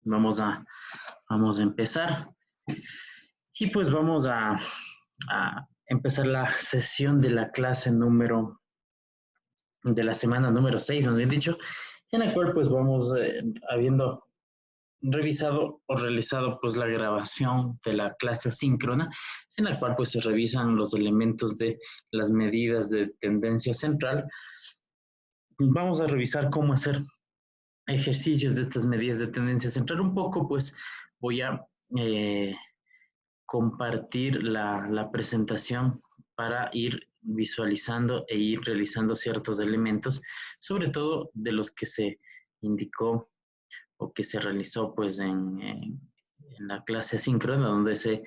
Vamos a, vamos a empezar. Y pues vamos a empezar la sesión de la clase de la semana número 6, más bien dicho, en la cual pues vamos habiendo revisado o realizado pues la grabación de la clase asíncrona, en la cual pues se revisan los elementos de las medidas de tendencia central. Vamos a revisar cómo hacer ejercicios de estas medidas de tendencia central. Un poco pues voy a compartir la presentación para ir visualizando e ir realizando ciertos elementos, sobre todo de los que se indicó o que se realizó pues en la clase asíncrona, donde se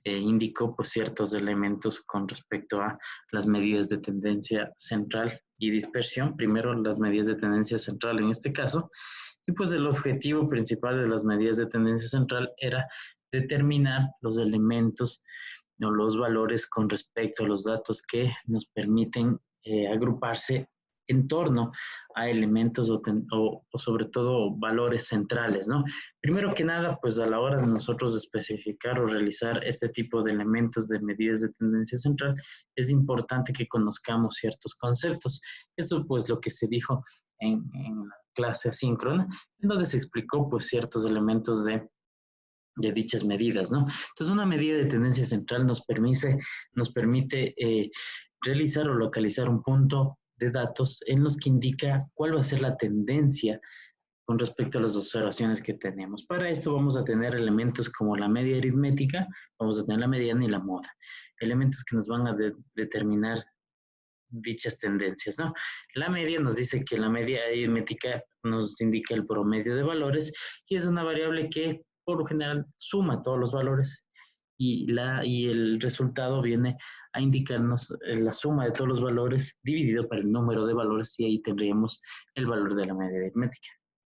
indicó pues ciertos elementos con respecto a las medidas de tendencia central y dispersión. Primero las medidas de tendencia central en este caso, y pues el objetivo principal de las medidas de tendencia central era determinar los elementos o los valores con respecto a los datos que nos permiten agruparse en torno a elementos o sobre todo valores centrales, ¿no? Primero que nada, pues a la hora de nosotros especificar o realizar este tipo de elementos de medidas de tendencia central, es importante que conozcamos ciertos conceptos. Eso pues lo que se dijo en la clase asíncrona, en donde se explicó pues ciertos elementos de dichas medidas, ¿no? Entonces, una medida de tendencia central nos permite realizar o localizar un punto de datos en los que indica cuál va a ser la tendencia con respecto a las observaciones que tenemos. Para esto vamos a tener elementos como la media aritmética, vamos a tener la mediana y la moda, elementos que nos van a determinar dichas tendencias, ¿no? La media nos dice que la media aritmética nos indica el promedio de valores y es una variable que por lo general suma todos los valores y el resultado viene a indicarnos la suma de todos los valores dividido por el número de valores y ahí tendríamos el valor de la media aritmética.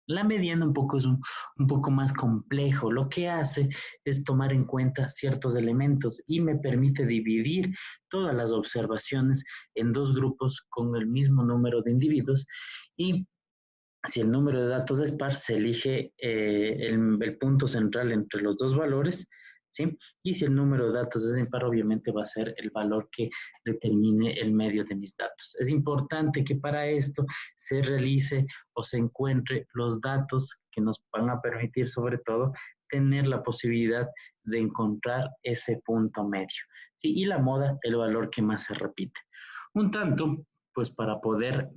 La mediana un poco es un poco más complejo. Lo que hace es tomar en cuenta ciertos elementos y me permite dividir todas las observaciones en dos grupos con el mismo número de individuos y si el número de datos es par, se elige el punto central entre los dos valores, ¿sí? Y si el número de datos es impar, obviamente va a ser el valor que determine el medio de mis datos. Es importante que para esto se realice o se encuentre los datos que nos van a permitir, sobre todo, tener la posibilidad de encontrar ese punto medio, ¿sí? Y la moda, el valor que más se repite. Un tanto, pues para poder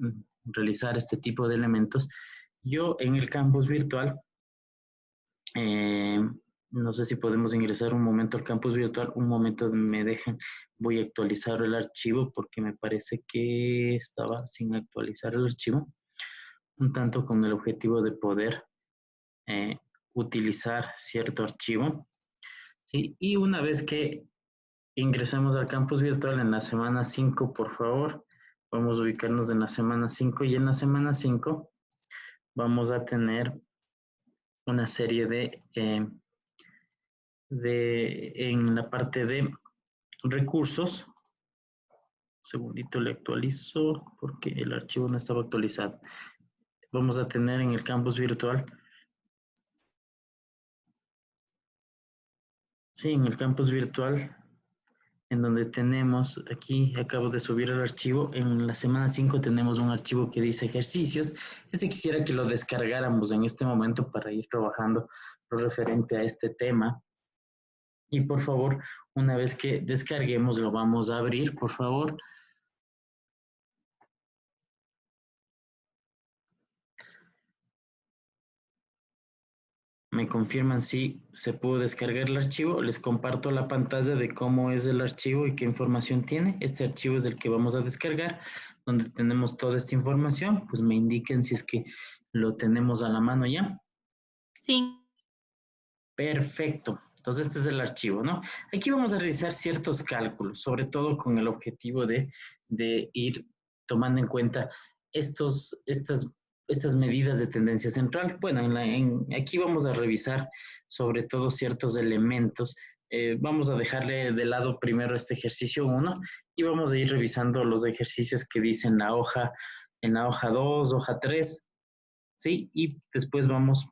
realizar este tipo de elementos, yo en el campus virtual, no sé si podemos ingresar un momento al campus virtual, un momento me dejan, voy a actualizar el archivo porque me parece que estaba sin actualizar el archivo, un tanto con el objetivo de poder utilizar cierto archivo, ¿sí? Y una vez que ingresamos al campus virtual en la semana 5, por favor, vamos a ubicarnos en la semana 5 y en la semana 5 vamos a tener una serie en la parte de recursos. Un segundito le actualizo porque el archivo no estaba actualizado. Vamos a tener en el campus virtual. Sí, en el campus virtual, en donde tenemos, aquí acabo de subir el archivo, en la semana 5 tenemos un archivo que dice ejercicios. Quisiera que lo descargáramos en este momento para ir trabajando lo referente a este tema. Y por favor, una vez que descarguemos, lo vamos a abrir, por favor. Me confirman si se pudo descargar el archivo. Les comparto la pantalla de cómo es el archivo y qué información tiene. Este archivo es el que vamos a descargar, donde tenemos toda esta información. Pues me indiquen si es que lo tenemos a la mano ya. Sí. Perfecto. Entonces este es el archivo, ¿no? Aquí vamos a realizar ciertos cálculos, sobre todo con el objetivo de ir tomando en cuenta estas medidas de tendencia central. Bueno, aquí vamos a revisar sobre todo ciertos elementos. Vamos a dejarle de lado primero este ejercicio 1 y vamos a ir revisando los ejercicios que dicen en la hoja 2, hoja 3, ¿sí? Y después vamos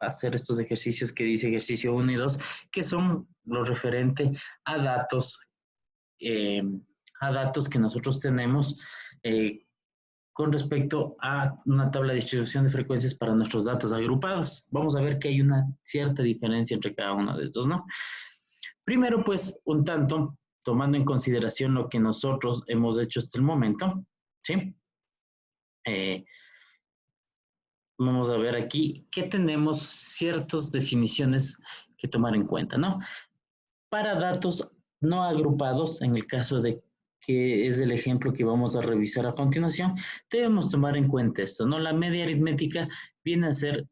hacer estos ejercicios que dice ejercicio 1 y 2, que son lo referente a datos que nosotros tenemos con respecto a una tabla de distribución de frecuencias para nuestros datos agrupados. Vamos a ver que hay una cierta diferencia entre cada uno de estos, ¿no? Primero, pues, un tanto, tomando en consideración lo que nosotros hemos hecho hasta el momento, ¿sí? Vamos a ver aquí que tenemos ciertas definiciones que tomar en cuenta, ¿no? Para datos no agrupados, en el caso de que es el ejemplo que vamos a revisar a continuación, debemos tomar en cuenta esto, ¿no? La media aritmética viene a ser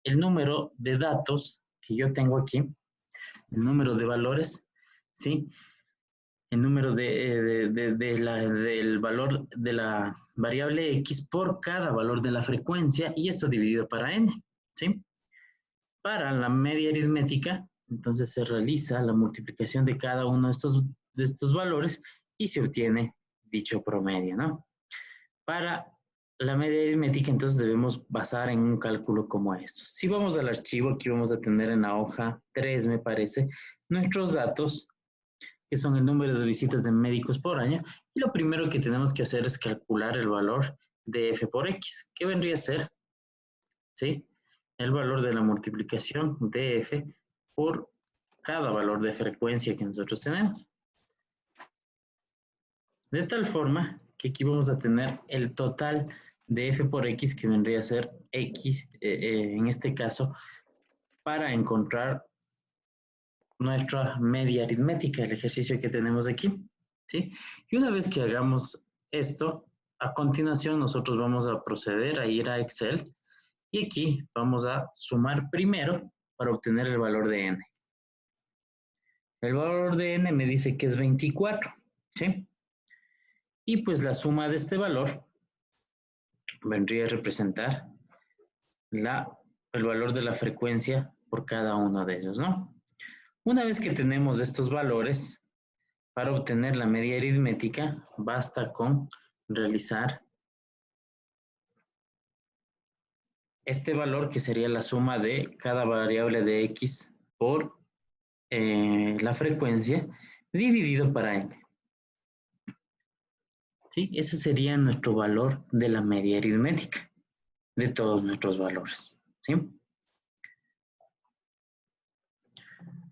el número de datos que yo tengo aquí, el número de valores, ¿sí? El número del valor de la variable X por cada valor de la frecuencia y esto dividido para n, ¿sí? Para la media aritmética, entonces se realiza la multiplicación de cada uno de estos valores y se obtiene dicho promedio, ¿no? Para la media aritmética, entonces debemos basar en un cálculo como estos. Si vamos al archivo, aquí vamos a tener en la hoja 3, me parece, nuestros datos, que son el número de visitas de médicos por año, y lo primero que tenemos que hacer es calcular el valor de f por x, que vendría a ser, ¿sí?, el valor de la multiplicación de f por cada valor de frecuencia que nosotros tenemos. De tal forma que aquí vamos a tener el total de f por x, que vendría a ser x, en este caso, para encontrar nuestra media aritmética, el ejercicio que tenemos aquí, ¿sí? Y una vez que hagamos esto, a continuación nosotros vamos a proceder a ir a Excel y aquí vamos a sumar primero para obtener el valor de n. El valor de n me dice que es 24, ¿sí? Y pues la suma de este valor vendría a representar el valor de la frecuencia por cada uno de ellos, ¿no? Una vez que tenemos estos valores, para obtener la media aritmética, basta con realizar este valor, que sería la suma de cada variable de x por la frecuencia, dividido para n. ¿Sí? Ese sería nuestro valor de la media aritmética de todos nuestros valores, ¿sí?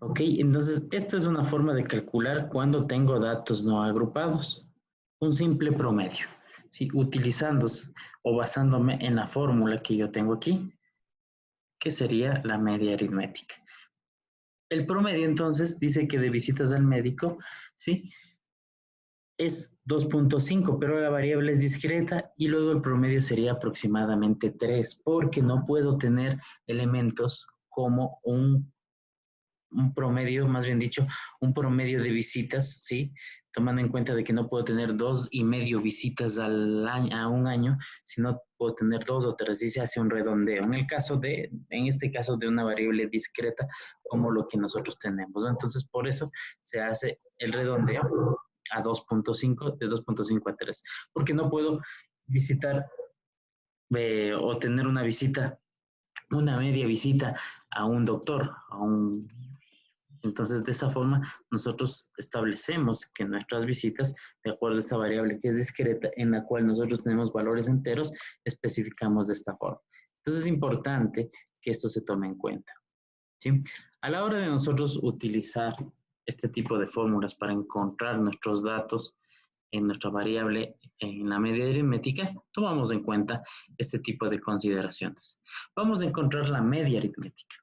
Ok, entonces esto es una forma de calcular cuando tengo datos no agrupados. Un simple promedio, ¿sí? Utilizando o basándome en la fórmula que yo tengo aquí, que sería la media aritmética. El promedio entonces dice que de visitas al médico, ¿sí?, es 2.5, pero la variable es discreta y luego el promedio sería aproximadamente 3, porque no puedo tener elementos como un promedio, más bien dicho, un promedio de visitas, ¿sí? Tomando en cuenta de que no puedo tener 2,5 visitas al año, a un año, sino puedo tener 2 o 3, y se hace un redondeo. En este caso de una variable discreta, como lo que nosotros tenemos, ¿no? Entonces, por eso se hace el redondeo a 2.5, de 2.5 a 3, porque no puedo visitar o tener una visita, una media visita a un doctor, Entonces, de esa forma, nosotros establecemos que nuestras visitas, de acuerdo a esta variable que es discreta, en la cual nosotros tenemos valores enteros, especificamos de esta forma. Entonces, es importante que esto se tome en cuenta, ¿sí? A la hora de nosotros utilizar este tipo de fórmulas para encontrar nuestros datos en nuestra variable en la media aritmética, tomamos en cuenta este tipo de consideraciones. Vamos a encontrar la media aritmética,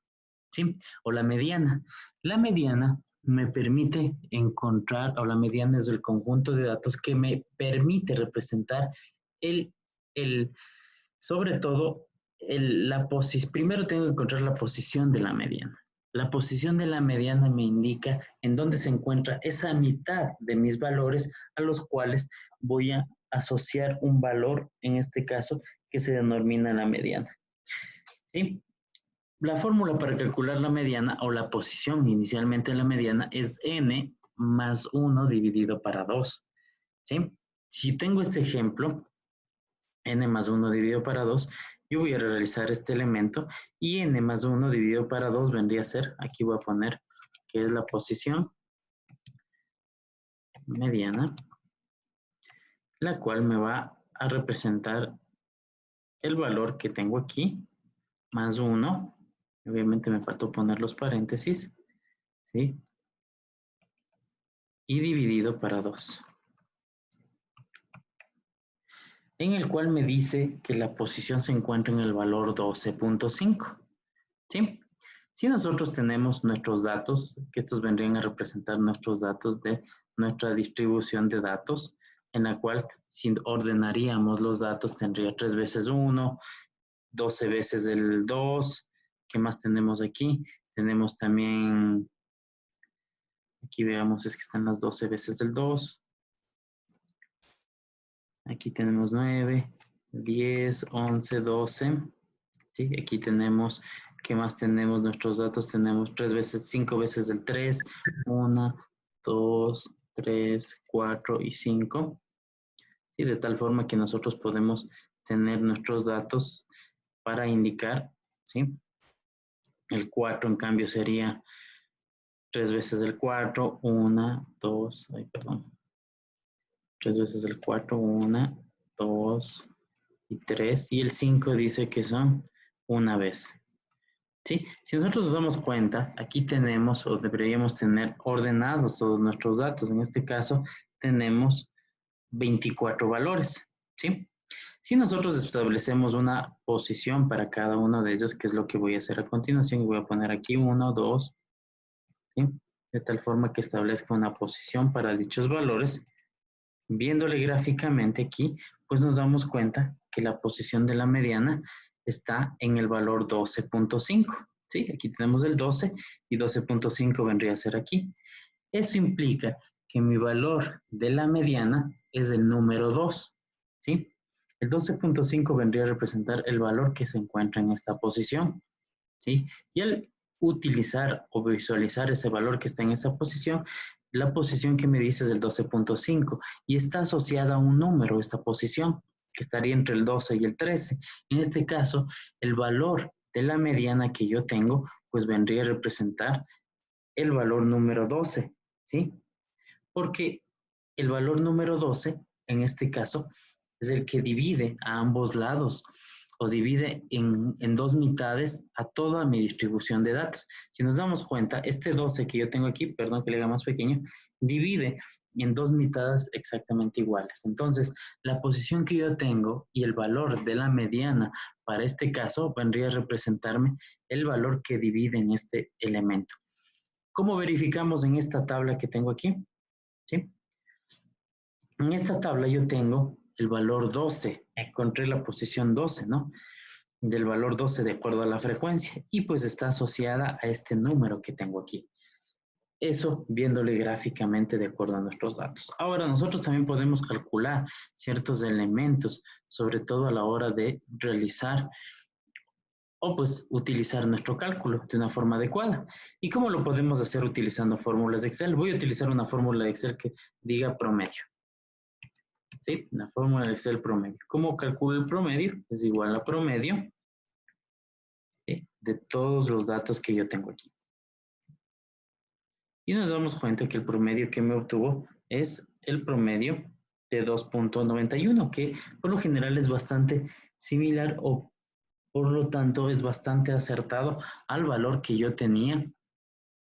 ¿sí? O la mediana. La mediana me permite encontrar, o la mediana es el conjunto de datos que me permite representar sobre todo, primero tengo que encontrar la posición de la mediana. La posición de la mediana me indica en dónde se encuentra esa mitad de mis valores a los cuales voy a asociar un valor, en este caso, que se denomina la mediana, ¿sí? La fórmula para calcular la mediana o la posición inicialmente en la mediana es n más 1 dividido para 2, ¿sí? Si tengo este ejemplo, n más 1 dividido para 2, yo voy a realizar este elemento y n más 1 dividido para 2 vendría a ser, aquí voy a poner que es la posición mediana, la cual me va a representar el valor que tengo aquí, más 1, obviamente me faltó poner los paréntesis, ¿sí? Y dividido para 2. En el cual me dice que la posición se encuentra en el valor 12.5, ¿sí? Si nosotros tenemos nuestros datos, que estos vendrían a representar nuestros datos de nuestra distribución de datos, en la cual si ordenaríamos los datos tendría 3 veces 1, 12 veces el 2, ¿qué más tenemos aquí? Tenemos también, aquí veamos, es que están las 12 veces del 2, aquí tenemos 9, 10, 11, 12, ¿sí? Aquí tenemos, ¿qué más tenemos? Nuestros datos tenemos 3 veces, 5 veces del 3, 1, 2, 3, 4 y 5. ¿Sí? De tal forma que nosotros podemos tener nuestros datos para indicar, ¿sí? El 4 en cambio sería 3 veces el 4, 1, 2, ay, perdón. 3 veces el 4, 1, 2 y 3. Y el 5 dice que son una vez. ¿Sí? Si nosotros nos damos cuenta, aquí tenemos o deberíamos tener ordenados todos nuestros datos. En este caso tenemos 24 valores. ¿Sí? Si nosotros establecemos una posición para cada uno de ellos, que es lo que voy a hacer a continuación, voy a poner aquí 1, 2, ¿sí? De tal forma que establezca una posición para dichos valores. Viéndole gráficamente aquí, pues nos damos cuenta que la posición de la mediana está en el valor 12.5. ¿Sí? Aquí tenemos el 12 y 12.5 vendría a ser aquí. Eso implica que mi valor de la mediana es el número 2. ¿Sí? El 12.5 vendría a representar el valor que se encuentra en esta posición. ¿Sí? Y al utilizar o visualizar ese valor que está en esta posición, la posición que me dice es el 12.5 y está asociada a un número esta posición, que estaría entre el 12 y el 13. En este caso, el valor de la mediana que yo tengo, pues vendría a representar el valor número 12, ¿sí? Porque el valor número 12, en este caso, es el que divide a ambos lados o divide en dos mitades a toda mi distribución de datos. Si nos damos cuenta, este 12 que yo tengo aquí, perdón que le haga más pequeño, divide en dos mitades exactamente iguales. Entonces, la posición que yo tengo y el valor de la mediana para este caso vendría a representarme el valor que divide en este elemento. ¿Cómo verificamos en esta tabla que tengo aquí? ¿Sí? En esta tabla yo tengo el valor 12, encontré la posición 12, ¿no? Del valor 12 de acuerdo a la frecuencia y pues está asociada a este número que tengo aquí. Eso viéndole gráficamente de acuerdo a nuestros datos. Ahora nosotros también podemos calcular ciertos elementos, sobre todo a la hora de realizar o pues utilizar nuestro cálculo de una forma adecuada. ¿Y cómo lo podemos hacer utilizando fórmulas de Excel? Voy a utilizar una fórmula de Excel que diga promedio. ¿Sí? La fórmula de Excel promedio. ¿Cómo calculo el promedio? Es igual a promedio, ¿sí?, de todos los datos que yo tengo aquí. Y nos damos cuenta que el promedio que me obtuvo es el promedio de 2.91, que por lo general es bastante similar o por lo tanto es bastante acertado al valor que yo tenía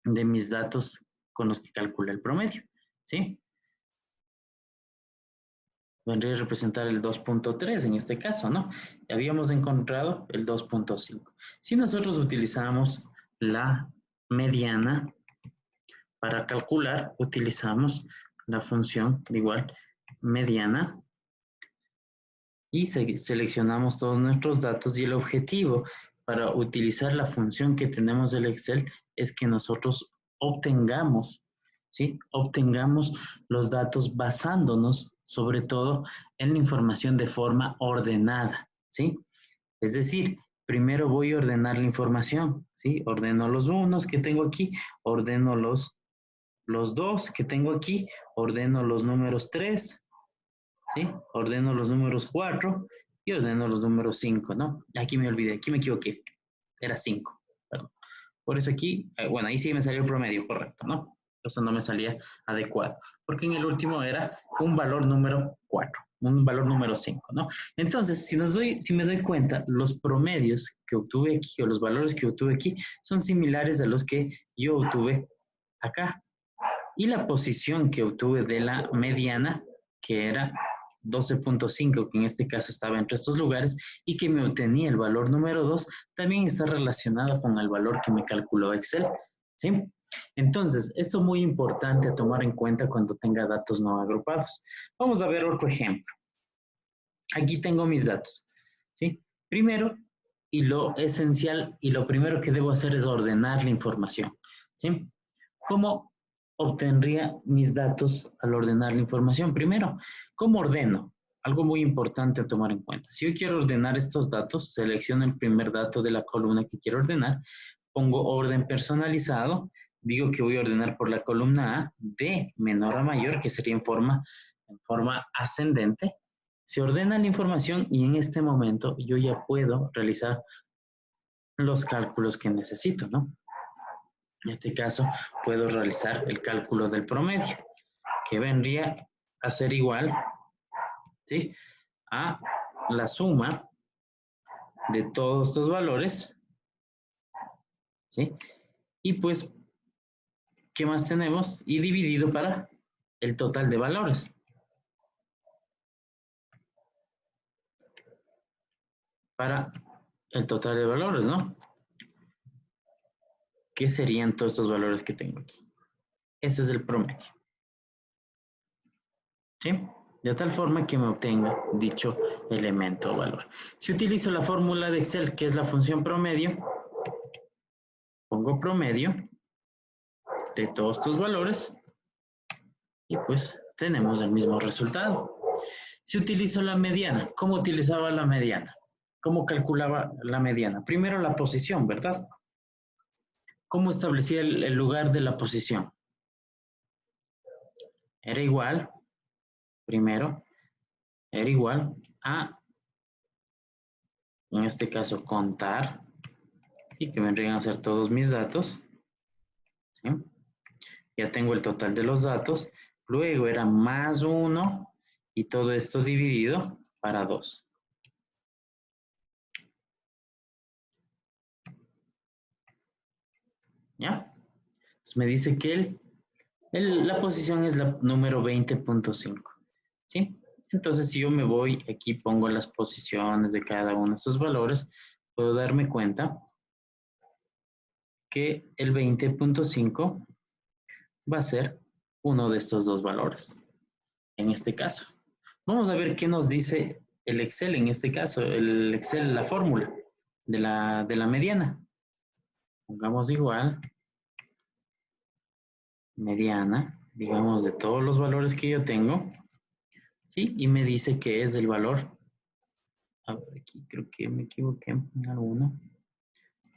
de mis datos con los que calculé el promedio. ¿Sí? Vendría a representar el 2.3 en este caso, ¿no? Habíamos encontrado el 2.5. Si nosotros utilizamos la mediana para calcular, utilizamos la función de igual mediana y seleccionamos todos nuestros datos y el objetivo para utilizar la función que tenemos del Excel es que nosotros obtengamos, ¿sí? Obtengamos los datos basándonos sobre todo en la información de forma ordenada, ¿sí? Es decir, primero voy a ordenar la información, ¿sí? Ordeno los unos que tengo aquí, ordeno los dos que tengo aquí, ordeno los números 3, ¿sí? Ordeno los números 4 y ordeno los números 5, ¿no? Aquí me olvidé, aquí me equivoqué. Era 5, perdón. Por eso aquí, bueno, ahí sí me salió el promedio, correcto, ¿no? Eso no me salía adecuado, porque en el último era un valor número 4, un valor número 5, ¿no? Entonces, si me doy cuenta, los promedios que obtuve aquí, o los valores que obtuve aquí, son similares a los que yo obtuve acá. Y la posición que obtuve de la mediana, que era 12.5, que en este caso estaba entre estos lugares, y que me obtenía el valor número 2, también está relacionado con el valor que me calculó Excel, ¿sí? Entonces, esto es muy importante a tomar en cuenta cuando tenga datos no agrupados. Vamos a ver otro ejemplo. Aquí tengo mis datos, ¿sí? Primero, y lo esencial, y lo primero que debo hacer es ordenar la información, ¿sí? ¿Cómo obtendría mis datos al ordenar la información? Primero, ¿cómo ordeno? Algo muy importante a tomar en cuenta. Si yo quiero ordenar estos datos, selecciono el primer dato de la columna que quiero ordenar, pongo orden personalizado, digo que voy a ordenar por la columna A, de menor a mayor, que sería en forma ascendente. Se ordena la información y en este momento yo ya puedo realizar los cálculos que necesito, ¿no? En este caso, puedo realizar el cálculo del promedio, que vendría a ser igual, ¿sí?, a la suma de todos estos valores, ¿sí? Y pues, ¿qué más tenemos? Y dividido para el total de valores. Para el total de valores, ¿no? ¿Qué serían todos estos valores que tengo aquí? Ese es el promedio. ¿Sí? De tal forma que me obtenga dicho elemento o valor. Si utilizo la fórmula de Excel, que es la función promedio, pongo promedio de todos estos valores y pues tenemos el mismo resultado. Si utilizo la mediana, ¿cómo utilizaba la mediana? ¿Cómo calculaba la mediana? Primero la posición, ¿verdad? ¿Cómo establecía el lugar de la posición? Era igual, primero, era igual a, en este caso, contar, y que vendrían a ser todos mis datos, ¿sí? Ya tengo el total de los datos, luego era más 1 y todo esto dividido para 2. ¿Ya? Entonces me dice que la posición es la número 20.5, ¿sí? Entonces si yo me voy, aquí pongo las posiciones de cada uno de estos valores, puedo darme cuenta que el 20.5 va a ser uno de estos dos valores, en este caso. Vamos a ver qué nos dice el Excel en este caso, el Excel, la fórmula de la mediana. Pongamos igual, mediana, digamos de todos los valores que yo tengo, ¿sí? Y me dice que es el valor, a ver, aquí creo que me equivoqué en alguno,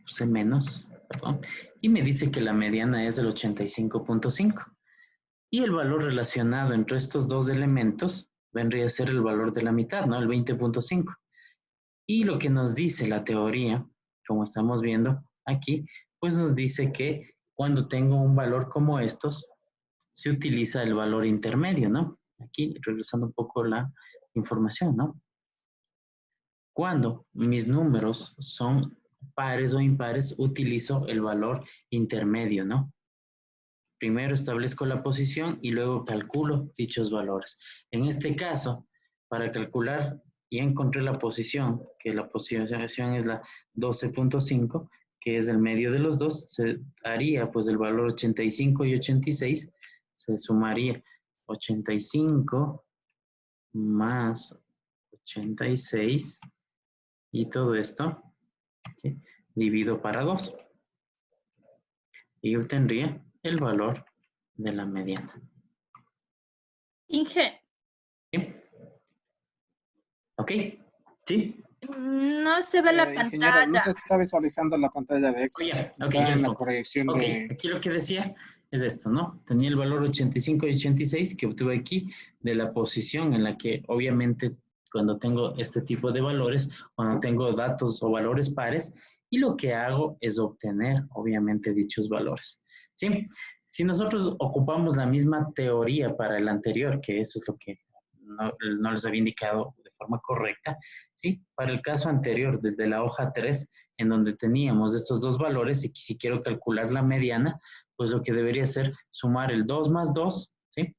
puse menos, perdón, y me dice que la mediana es el 85.5. Y el valor relacionado entre estos dos elementos vendría a ser el valor de la mitad, ¿no? El 20.5. Y lo que nos dice la teoría, como estamos viendo aquí, pues nos dice que cuando tengo un valor como estos, se utiliza el valor intermedio, ¿no? Aquí, regresando un poco la información, ¿no? Cuando mis números son pares o impares, utilizo el valor intermedio, ¿no? Primero establezco la posición y luego calculo dichos valores. En este caso, para calcular, ya encontré la posición, que la posición es la 12.5, que es el medio de los dos, se haría pues el valor 85 y 86, se sumaría 85 más 86 y todo esto, ¿sí?, divido para 2 y obtendría el valor de la mediana. Inge. ¿Sí? ¿Ok? ¿Sí? No se ve la ingeniero, pantalla. no se está visualizando la pantalla de Excel. Oye, Está ok, ya en la estoy. proyección Ok, de... aquí lo que decía es esto, ¿no? Tenía el valor 85 y 86 que obtuve aquí de la posición en la que obviamente cuando tengo este tipo de valores, cuando tengo datos o valores pares, y lo que hago es obtener, obviamente, dichos valores. ¿Sí? Si nosotros ocupamos la misma teoría para el anterior, que eso es lo que no les había indicado de forma correcta, ¿sí? Para el caso anterior, desde la hoja 3, en donde teníamos estos dos valores, y si quiero calcular la mediana, pues lo que debería ser sumar el 2 más 2, ¿sí?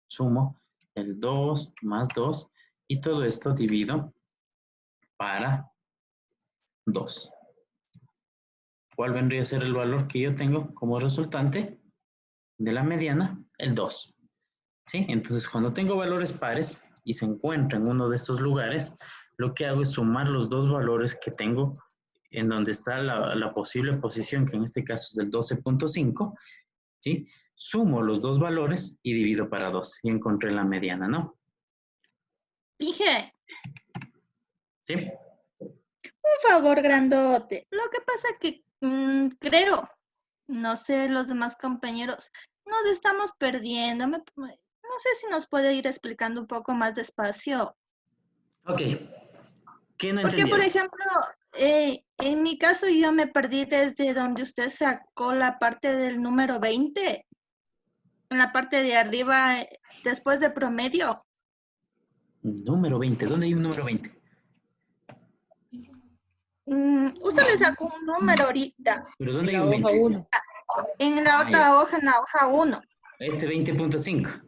Sumo el 2 más 2, y todo esto divido para 2. ¿Cuál vendría a ser el valor que yo tengo como resultante de la mediana? El 2. ¿Sí? Entonces, cuando tengo valores pares y se encuentra en uno de estos lugares, lo que hago es sumar los dos valores que tengo en donde está la posible posición, que en este caso es del 12.5, ¿sí? Sumo los dos valores y divido para 2 y encontré la mediana, ¿no? Dije, ¿Sí? un favor grandote. Lo que pasa que creo, no sé, los demás compañeros, nos estamos perdiendo. No sé si nos puede ir explicando un poco más despacio. Ok. ¿Qué no Porque, por entendieron? ejemplo, en mi caso yo me perdí desde donde usted sacó la parte del número 20, en la parte de arriba, después de promedio. Número 20. ¿Dónde hay un número 20? Usted le sacó un número ahorita. ¿Pero dónde hay un 20? En la otra hoja, en la hoja 1. Este 20.5.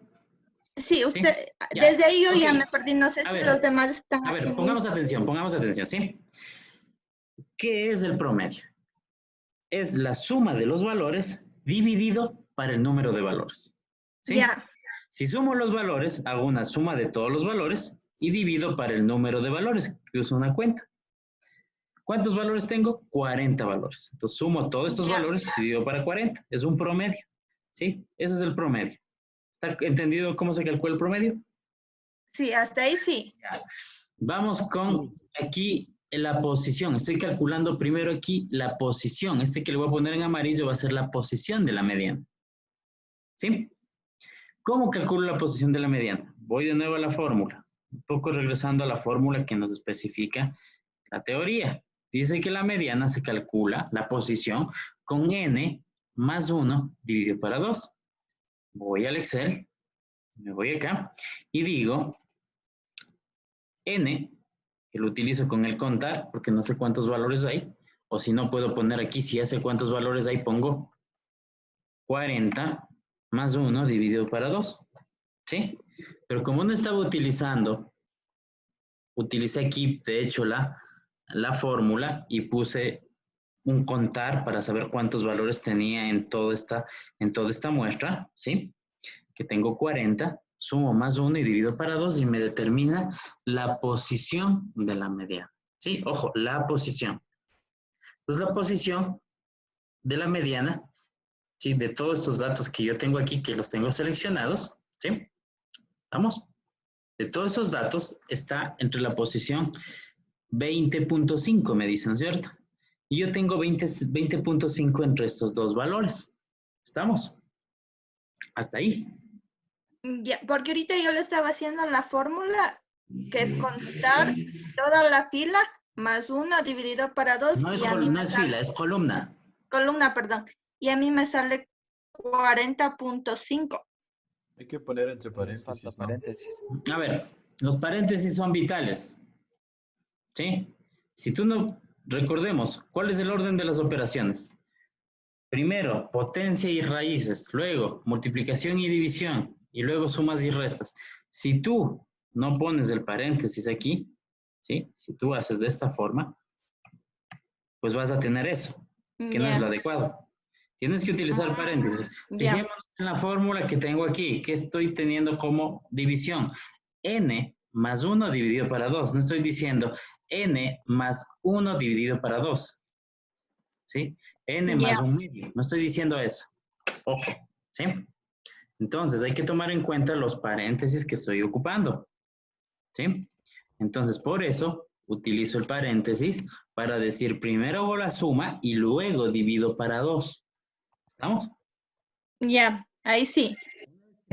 Sí, usted, ¿Sí? Ya. desde ahí yo Ok. ya me perdí, no sé A si ver, los demás están A ver, así pongamos mismo. atención, ¿sí? ¿Qué es el promedio? Es la suma de los valores dividido para el número de valores. ¿Sí? Ya, Si sumo los valores, hago una suma de todos los valores y divido para el número de valores, que uso una cuenta. ¿Cuántos valores tengo? 40 valores. Entonces sumo todos estos ya. valores y divido para 40. Es un promedio. ¿Sí? Ese es el promedio. ¿Está entendido cómo se calcula el promedio? Sí, hasta ahí sí. Ya. Vamos con aquí la posición. Estoy calculando primero aquí la posición. Este que le voy a poner en amarillo va a ser la posición de la mediana. ¿Sí? ¿Cómo calculo la posición de la mediana? Voy de nuevo a la fórmula. Un poco regresando a la fórmula que nos especifica la teoría. Dice que la mediana se calcula, la posición, con n más 1 dividido para 2. Voy al Excel, me voy acá y digo n, que lo utilizo con el contar, porque no sé cuántos valores hay, o si no puedo poner aquí, si ya sé cuántos valores hay, pongo 40 más 1 dividido para 2, ¿sí? Pero como no estaba utilizando, utilicé aquí, de hecho, la fórmula y puse un contar para saber cuántos valores tenía en toda esta muestra, ¿sí? Que tengo 40, sumo más 1 y divido para 2 y me determina la posición de la mediana. ¿Sí? Ojo, la posición. Entonces, la posición de la mediana, ¿sí? De todos estos datos que yo tengo aquí, que los tengo seleccionados, ¿sí? ¿Vamos? De todos esos datos está entre la posición 20.5, me dicen, ¿cierto? Y yo tengo 20.5 entre estos dos valores. ¿Estamos? Hasta ahí. Ya, porque ahorita yo le estaba haciendo la fórmula, que es contar toda la fila más 1 dividido para 2 No y a mí no me es sale, fila, es columna. columna, perdón, y a mí me sale 40.5. Hay que poner entre paréntesis, ¿no? A ver, los paréntesis son vitales. ¿Sí? Si tú no, recordemos, ¿cuál es el orden de las operaciones? Primero, potencia y raíces, luego multiplicación y división, y luego sumas y restas. Si tú no pones el paréntesis aquí, ¿sí? Si tú haces de esta forma, pues vas a tener eso, que no es lo Ya, adecuado. Tienes que utilizar paréntesis. ya, Fijémonos en la fórmula que tengo aquí, que estoy teniendo como división. N más 1 dividido para 2. No estoy diciendo N más 1 dividido para 2. ¿Sí? N más ya, un medio. No estoy diciendo eso. Ojo. ¿Sí? Entonces, hay que tomar en cuenta los paréntesis que estoy ocupando. ¿Sí? Entonces, por eso, utilizo el paréntesis para decir primero hago la suma y luego divido para 2. ¿Estamos? ya, ahí sí.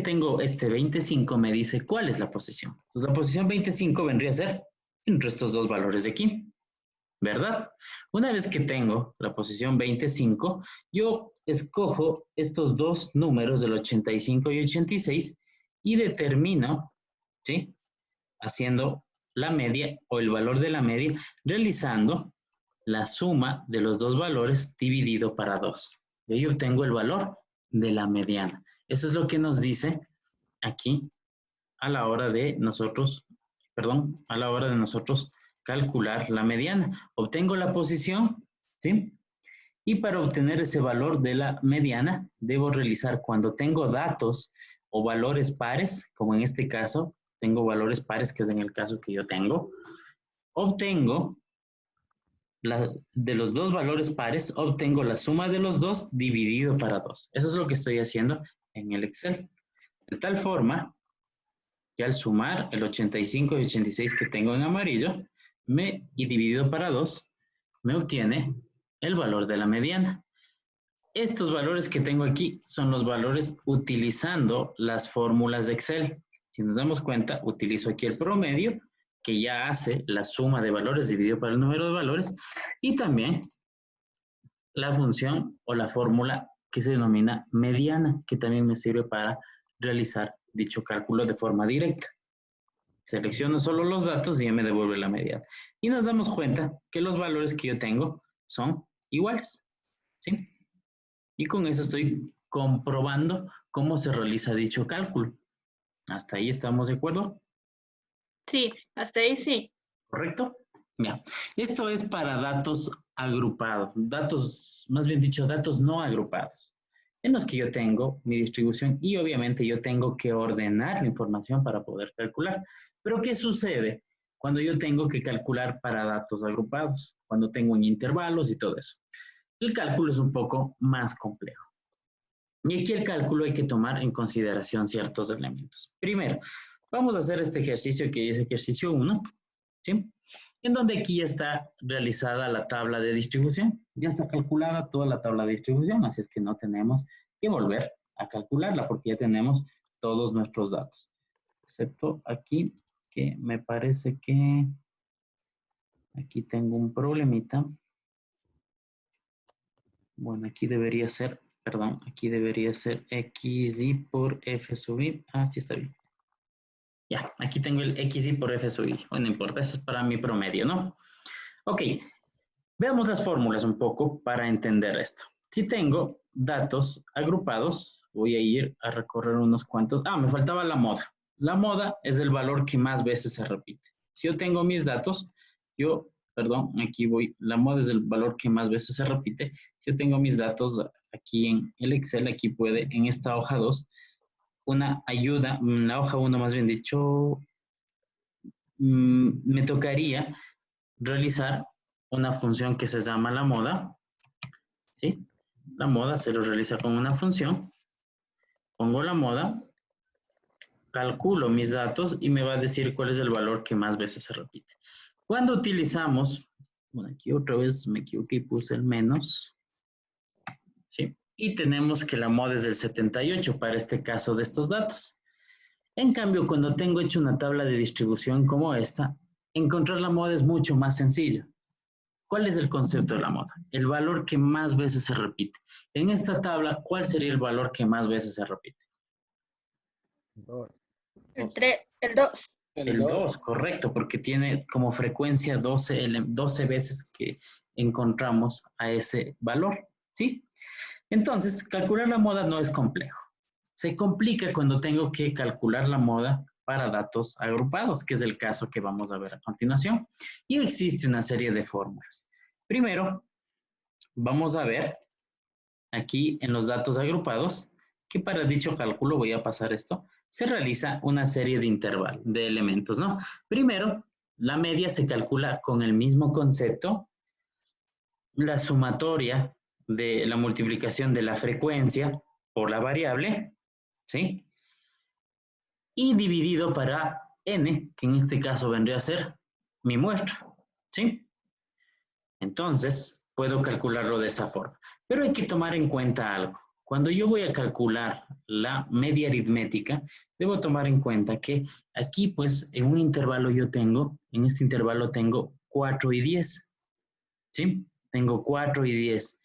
tengo este 25 me dice cuál es la posición. Entonces la posición 25 vendría a ser entre estos dos valores de aquí, ¿verdad? Una vez que tengo la posición 25, yo escojo estos dos números del 85 y 86 y determino, ¿sí? Haciendo la media o el valor de la media, realizando la suma de los dos valores dividido para 2. Y ahí obtengo el valor de la mediana. Eso es lo que nos dice aquí a la hora de nosotros, calcular la mediana. Obtengo la posición, ¿sí? Y para obtener ese valor de la mediana, debo realizar cuando tengo datos o valores pares, como en este caso, tengo valores pares, que es en el caso que yo tengo, obtengo de los dos valores pares, obtengo la suma de los dos dividido para 2. Eso es lo que estoy haciendo en el Excel. De tal forma que al sumar el 85 y 86 que tengo en amarillo, y dividido para 2, me obtiene el valor de la mediana. Estos valores que tengo aquí son los valores utilizando las fórmulas de Excel. Si nos damos cuenta, utilizo aquí el promedio, que ya hace la suma de valores dividido por el número de valores, y también la función o la fórmula que se denomina mediana, que también me sirve para realizar dicho cálculo de forma directa. Selecciono solo los datos y ya me devuelve la mediana. Y nos damos cuenta que los valores que yo tengo son iguales, ¿sí? Y con eso estoy comprobando cómo se realiza dicho cálculo. ¿Hasta ahí estamos de acuerdo? Sí, hasta ahí sí. ¿Correcto? Ya. Esto es para datos agrupados, más bien dicho, datos no agrupados, en los que yo tengo mi distribución y obviamente yo tengo que ordenar la información para poder calcular. Pero ¿qué sucede cuando yo tengo que calcular para datos agrupados? Cuando tengo en intervalos y todo eso. El cálculo es un poco más complejo. Y aquí el cálculo hay que tomar en consideración ciertos elementos. Primero, vamos a hacer este ejercicio que es ejercicio 1, ¿sí? En donde aquí ya está realizada la tabla de distribución. Ya está calculada toda la tabla de distribución, así es que no tenemos que volver a calcularla porque ya tenemos todos nuestros datos. Excepto aquí, que me parece que aquí tengo un problemita. Bueno, aquí debería ser, perdón, aquí debería ser XY por F sub I. Ah, sí está bien. Ya, aquí tengo el XY por F sub I. Bueno, no importa, eso es para mi promedio, ¿no? Ok, veamos las fórmulas un poco para entender esto. Si tengo datos agrupados, voy a ir a recorrer unos cuantos. Ah, me faltaba la moda. La moda es el valor que más veces se repite. Si yo tengo mis datos, aquí voy, la moda es el valor que más veces se repite. Si yo tengo mis datos aquí en el Excel, aquí puede, en esta hoja 2, una ayuda, la hoja 1 más bien dicho, me tocaría realizar una función que se llama la moda, ¿sí? La moda se lo realiza con una función, pongo la moda, calculo mis datos y me va a decir cuál es el valor que más veces se repite. Cuando utilizamos, bueno, aquí otra vez me equivoqué y puse el menos, ¿sí? Y tenemos que la moda es del 78 para este caso de estos datos. En cambio, cuando tengo hecho una tabla de distribución como esta, encontrar la moda es mucho más sencillo. ¿Cuál es el concepto de la moda? El valor que más veces se repite. En esta tabla, ¿cuál sería el valor que más veces se repite? El 3, el 2. El 2, correcto, porque tiene como frecuencia 12 veces que encontramos a ese valor, ¿sí? Entonces, calcular la moda no es complejo. Se complica cuando tengo que calcular la moda para datos agrupados, que es el caso que vamos a ver a continuación. Y existe una serie de fórmulas. Primero, vamos a ver aquí en los datos agrupados que para dicho cálculo, voy a pasar esto, se realiza una serie de intervalos, de elementos, ¿no? Primero, la media se calcula con el mismo concepto, la sumatoria de la multiplicación de la frecuencia por la variable, ¿sí? Y dividido para n, que en este caso vendría a ser mi muestra, ¿sí? Entonces, puedo calcularlo de esa forma. Pero hay que tomar en cuenta algo. Cuando yo voy a calcular la media aritmética, debo tomar en cuenta que aquí, pues, en un intervalo en este intervalo tengo 4 y 10, ¿sí? Tengo 4 y 10.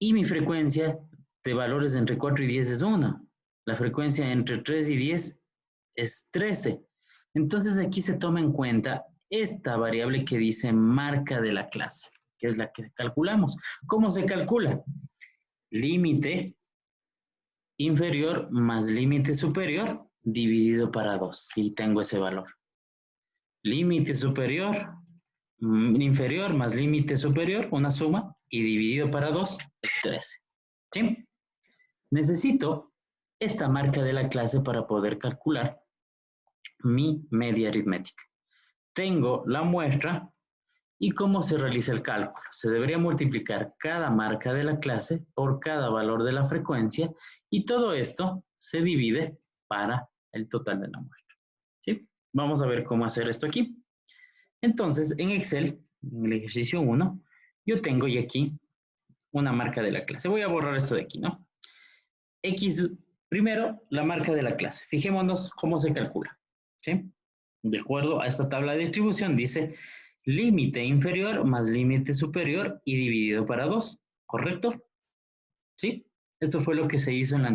Y mi frecuencia de valores entre 4 y 10 es 1. La frecuencia entre 3 y 10 es 13. Entonces aquí se toma en cuenta esta variable que dice marca de la clase, que es la que calculamos. ¿Cómo se calcula? Límite inferior más límite superior dividido para 2. Y tengo ese valor. Límite superior, inferior más límite superior, una suma, y dividido para 2 es 13. ¿Sí? Necesito esta marca de la clase para poder calcular mi media aritmética. Tengo la muestra y cómo se realiza el cálculo. Se debería multiplicar cada marca de la clase por cada valor de la frecuencia y todo esto se divide para el total de la muestra. ¿Sí? Vamos a ver cómo hacer esto aquí. Entonces, en Excel, en el ejercicio 1, yo tengo ya aquí una marca de la clase. Voy a borrar esto de aquí, ¿no? Primero, la marca de la clase. Fijémonos cómo se calcula. ¿Sí? De acuerdo a esta tabla de distribución, dice límite inferior más límite superior y dividido para 2. ¿Correcto? ¿Sí? Esto fue lo que se hizo en las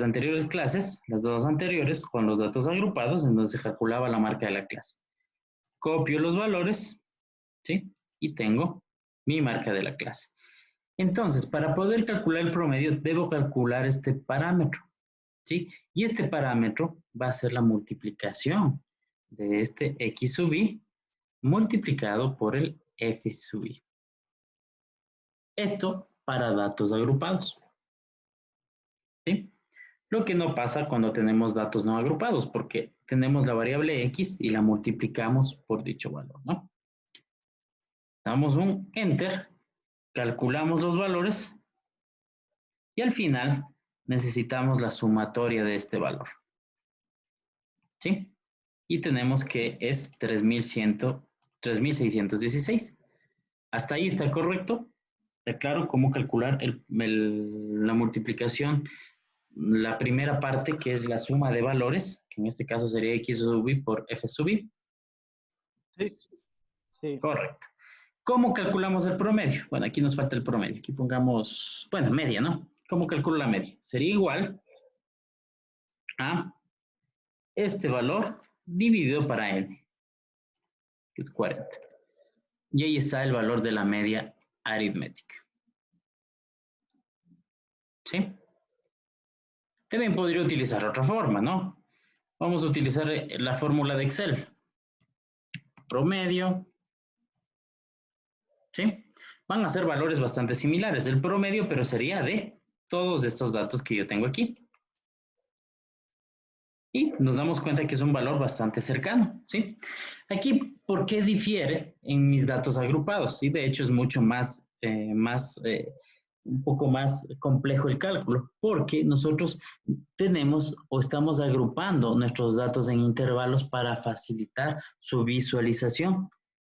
anteriores clases, las dos anteriores, con los datos agrupados, en donde se calculaba la marca de la clase. Copio los valores, ¿sí? Y tengo mi marca de la clase. Entonces, para poder calcular el promedio, debo calcular este parámetro, ¿sí? Y este parámetro va a ser la multiplicación de este X sub I multiplicado por el F sub I. Esto para datos agrupados, ¿sí? Lo que no pasa cuando tenemos datos no agrupados, porque tenemos la variable X y la multiplicamos por dicho valor, ¿no? Damos un Enter, calculamos los valores y al final necesitamos la sumatoria de este valor, ¿sí? Y tenemos que es 3.616. ¿Hasta ahí está correcto? Claro cómo calcular la multiplicación, la primera parte que es la suma de valores, que en este caso sería X sub I por F sub I. Sí. Sí. Correcto. ¿Cómo calculamos el promedio? Bueno, aquí nos falta el promedio. Aquí pongamos, bueno, media, ¿no? ¿Cómo calculo la media? Sería igual a este valor dividido para n, que es 40. Y ahí está el valor de la media aritmética. ¿Sí? También podría utilizar otra forma, ¿no? Vamos a utilizar la fórmula de Excel. Promedio. ¿Sí? Van a ser valores bastante similares. El promedio, pero sería de todos estos datos que yo tengo aquí. Y nos damos cuenta que es un valor bastante cercano, ¿sí? Aquí, ¿por qué difiere en mis datos agrupados? ¿Sí? De hecho, es mucho más, un poco más complejo el cálculo, porque nosotros tenemos o estamos agrupando nuestros datos en intervalos para facilitar su visualización,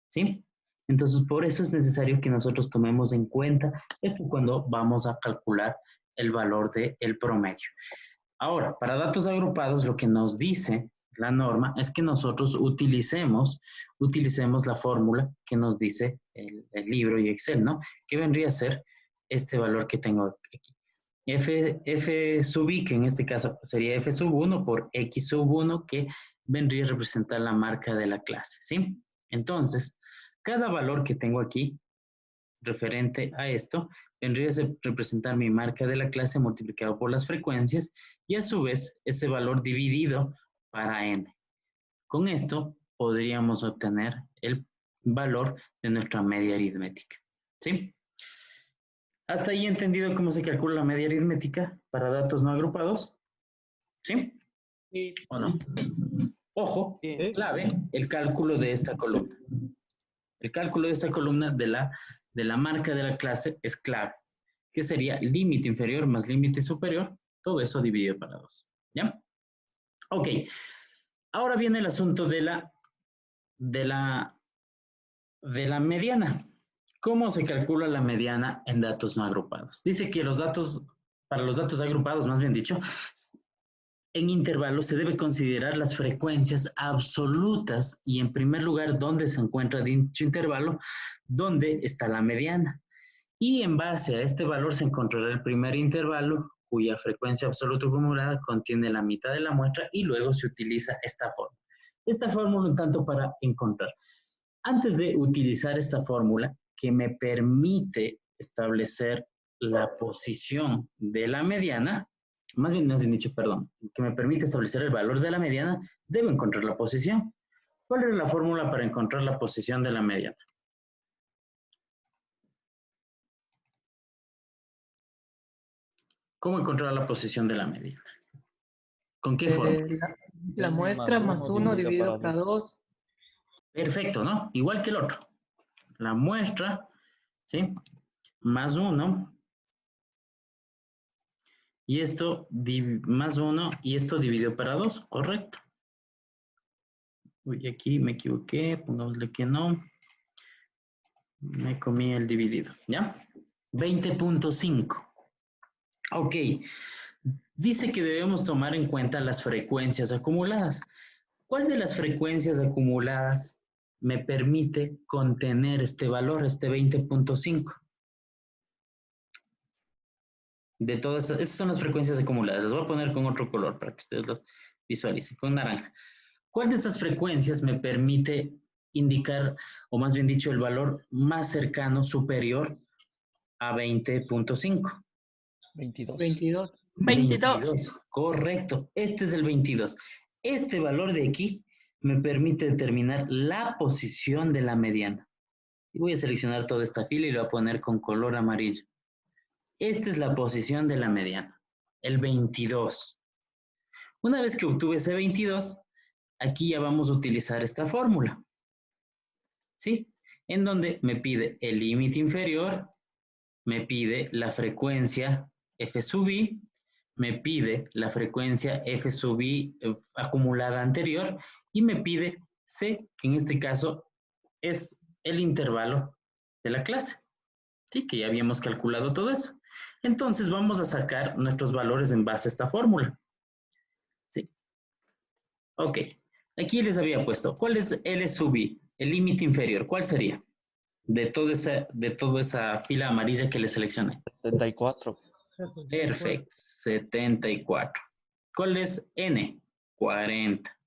¿sí? Entonces, por eso es necesario que nosotros tomemos en cuenta esto cuando vamos a calcular el valor del promedio. Ahora, para datos agrupados, lo que nos dice la norma es que nosotros utilicemos la fórmula que nos dice el libro y Excel, ¿no? Que vendría a ser este valor que tengo aquí. F sub I, que en este caso sería F sub 1 por X sub 1, que vendría a representar la marca de la clase, ¿sí? Entonces, cada valor que tengo aquí referente a esto, vendría a representar mi marca de la clase multiplicado por las frecuencias y a su vez ese valor dividido para n. Con esto podríamos obtener el valor de nuestra media aritmética. ¿Sí? ¿Hasta ahí entendido cómo se calcula la media aritmética para datos no agrupados? ¿Sí? Sí. ¿O no? Ojo, clave, el cálculo de esta columna. El cálculo de esta columna de la marca de la clase es clave, que sería límite inferior más límite superior, todo eso dividido para 2. ¿Ya? Ok. Ahora viene el asunto de la mediana. ¿Cómo se calcula la mediana en datos no agrupados? Dice que para los datos agrupados, más bien dicho, en intervalos se debe considerar las frecuencias absolutas y en primer lugar, dónde se encuentra dicho intervalo, dónde está la mediana. Y en base a este valor se encontrará el primer intervalo, cuya frecuencia absoluta acumulada contiene la mitad de la muestra y luego se utiliza esta fórmula. Esta fórmula un tanto para encontrar. Antes de utilizar esta fórmula que me permite establecer la posición de la mediana, más bien no has dicho, perdón, que me permite establecer el valor de la mediana, debo encontrar la posición. ¿Cuál es la fórmula para encontrar la posición de la mediana? ¿Cómo encontrar la posición de la mediana? ¿Con qué fórmula? La muestra más 1 dividido para 2. Perfecto, ¿no? Igual que el otro. La muestra, ¿sí? Más 1. Y esto más 1 y esto dividido para 2, correcto. Uy, aquí me equivoqué, pongámosle que no. Me comí el dividido, ¿ya? 20.5. Ok. Dice que debemos tomar en cuenta las frecuencias acumuladas. ¿Cuál de las frecuencias acumuladas me permite contener este valor, este 20.5? De todas, esas son las frecuencias acumuladas. Las voy a poner con otro color para que ustedes lo visualicen, con naranja. ¿Cuál de estas frecuencias me permite indicar, o más bien dicho, el valor más cercano, superior a 20.5? 22. 22. Correcto. Este es el 22. Este valor de aquí me permite determinar la posición de la mediana. Y voy a seleccionar toda esta fila y lo voy a poner con color amarillo. Esta es la posición de la mediana, el 22. Una vez que obtuve ese 22, aquí ya vamos a utilizar esta fórmula, ¿sí? En donde me pide el límite inferior, me pide la frecuencia f sub i, me pide la frecuencia f sub i acumulada anterior y me pide c, que en este caso es el intervalo de la clase, ¿sí? Que ya habíamos calculado todo eso. Entonces vamos a sacar nuestros valores en base a esta fórmula. ¿Sí? Ok, aquí les había puesto, ¿cuál es L sub i? El límite inferior, ¿cuál sería? De toda esa fila amarilla que le seleccioné. 74. Perfecto, 74. ¿Cuál es N? 40.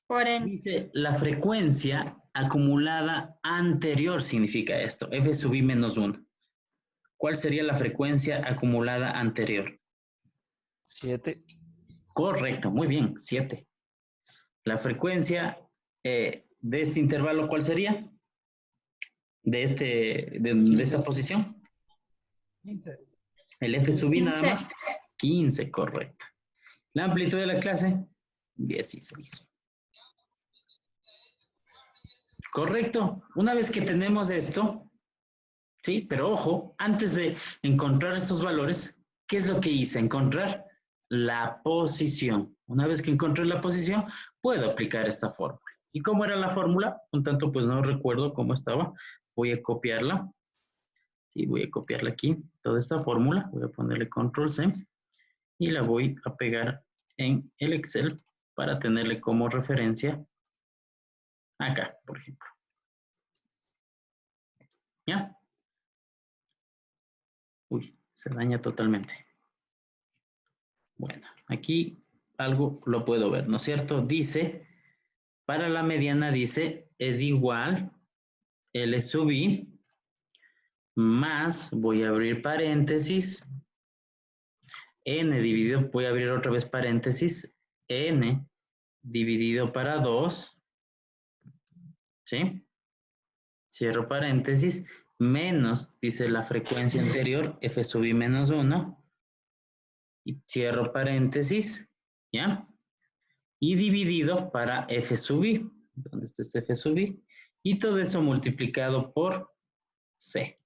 40. Dice, la frecuencia acumulada anterior significa esto, F sub i menos 1. ¿Cuál sería la frecuencia acumulada anterior? 7. Correcto, muy bien, 7. La frecuencia de este intervalo, ¿cuál sería? De esta posición. 15. El F sub i nada 15. más. 15, correcto. La amplitud de la clase, 16. Correcto. Una vez que tenemos esto, ¿sí? Pero ojo, antes de encontrar estos valores, ¿qué es lo que hice? Encontrar la posición. Una vez que encontré la posición, puedo aplicar esta fórmula. ¿Y cómo era la fórmula? Un tanto, pues no recuerdo cómo estaba. Voy a copiarla. Sí, voy a copiarla aquí, toda esta fórmula. Voy a ponerle control C y la voy a pegar en el Excel para tenerle como referencia acá, por ejemplo. ¿Ya? Uy, se daña totalmente. Bueno, aquí algo lo puedo ver, ¿no es cierto? Dice, para la mediana dice, es igual L sub i más, voy a abrir paréntesis, n dividido, voy a abrir otra vez paréntesis, n dividido para 2, ¿sí? Cierro paréntesis, menos, dice la frecuencia anterior, f sub i menos 1, y cierro paréntesis, ¿ya? Y dividido para f sub i, ¿dónde está este f sub i? Y todo eso multiplicado por c.